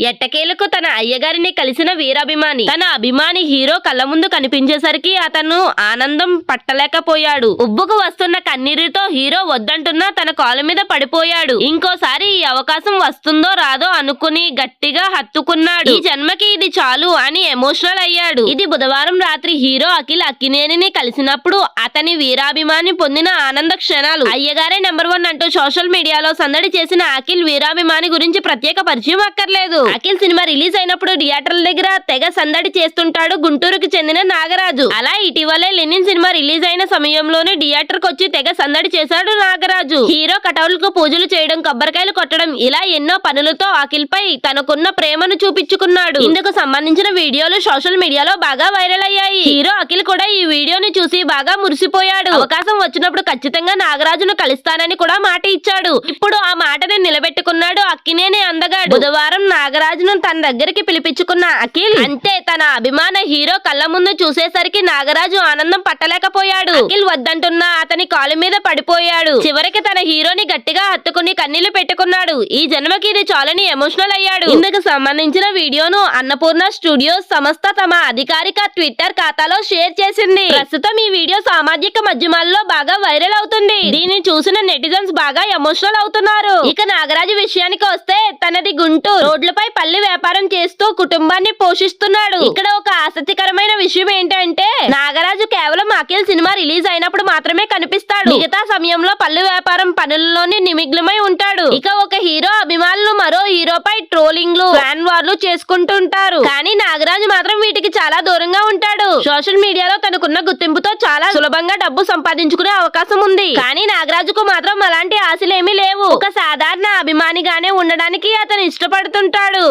ఎట్టకేలకు తన అయ్యగారిని కలిసిన వీరాభిమాని తన అభిమాని హీరో కళ్ళ ముందు కనిపించేసరికి అతను ఆనందం పట్టలేకపోయాడు. ఉబ్బుకు వస్తున్న కన్నీరుతో హీరో వద్దంటున్నా తన కాళ్ళ మీద పడిపోయాడు. ఇంకోసారి ఈ అవకాశం వస్తుందో రాదో అనుకుని గట్టిగా హత్తుకున్నాడు. ఈ జన్మకి ఇది చాలు అని ఎమోషనల్ అయ్యాడు. ఇది బుధవారం రాత్రి హీరో అఖిల్ అక్కినేనిని కలిసినప్పుడు అతని వీరాభిమాని పొందిన ఆనంద క్షణాలు. అయ్యగారే నెంబర్ 1 అంటూ సోషల్ మీడియాలో సందడి చేసిన అఖిల్ వీరాభిమాని గురించి ప్రత్యేక పరిచయం అక్కర్లేదు. అఖిల్ సినిమా రిలీజ్ అయినప్పుడు థియేటర్ల దగ్గర తెగ సందడి చేస్తుంటాడు గుంటూరుకు చెందిన నాగరాజు. అలా ఇటీవలే లెనిన్ సినిమా రిలీజ్ అయిన సమయంలోనే థియేటర్ కు వచ్చి తెగ సందడి చేశాడు నాగరాజు. హీరో కటౌలకు పూజలు చేయడం, కొబ్బరికాయలు కొట్టడం ఇలా ఎన్నో పనులతో అఖిల్ పై తనకున్న ప్రేమను చూపించుకున్నాడు. ఇందుకు సంబంధించిన వీడియోలు సోషల్ మీడియాలో బాగా వైరల్ అయ్యాయి. హీరో అఖిల్ కూడా ఈ వీడియోని చూసి బాగా మురిసిపోయాడు. అవకాశం వచ్చినప్పుడు ఖచ్చితంగా నాగరాజును కలుస్తానని కూడా మాట ఇచ్చాడు. ఇప్పుడు ఆ మాటని నిలబెట్టుకున్నాడు అక్కినేని అందగాడు. బుధవారం నాగరాజును తన దగ్గరికి పిలిపించుకున్న అఖిల్ అంతే తన అభిమాన హీరో కళ్ళ ముందు చూసేసరికి నాగరాజు ఆనందం పట్టలేకపోయాడు. అఖిల్ వద్దంటున్నా అతని కాలు మీద పడిపోయాడు. చివరికి తన హీరోని గట్టిగా హత్తుకుని కన్నీళ్లు పెట్టుకున్నాడు. ఈ జన్మకి ఇది చాలని ఎమోషనల్ అయ్యాడు. ఇందుకు సంబంధించిన వీడియోను అన్నపూర్ణ స్టూడియోస్ సంస్థ తమ అధికారిక ట్విట్టర్ ఖాతాలో షేర్ చేసింది. ప్రస్తుతం ఈ వీడియో సామాజిక మాధ్యమాల్లో బాగా వైరల్ అవుతుంది. దీన్ని చూసిన నెటిజన్స్ బాగా ఎమోషనల్ అవుతున్నారు. ఇక నాగరాజు విషయానికి వస్తే తనది గుంటూరు. రోడ్లపై పల్లి వ్యాపారం చేస్తూ కుటుంబాన్ని పోషిస్తున్నాడు. ఇక్కడ ఒక ఆసక్తికరమైన విషయం ఏంటంటే నాగరాజు కేవలం అఖిల్ సినిమా రిలీజ్ అయినప్పుడు మాత్రమే కనిపిస్తాడు. మిగతా సమయంలో పల్లి వ్యాపారం పనుల్లోనే నిమగ్నమై ఉంటాడు. ఇక ఒక హీరో అభిమానులు మరో హీరోపై ట్రోలింగ్లు, ఫ్యాన్ వార్లు చేసుకుంటుంటారు. కానీ నాగరాజు మాత్రం వీటికి చాలా దూరంగా ఉంటాడు. సోషల్ మీడియాలో తనకున్న గుర్తింపుతో చాలా సులభంగా డబ్బు సంపాదించుకునే అవకాశం ఉంది. కానీ నాగరాజుకు మాత్రం అలాంటి ఆశలేమీ లేవు. ఒక సాధారణ అభిమానిగానే ఉండడానికి అతను ఇష్టపడుతుంటాడు.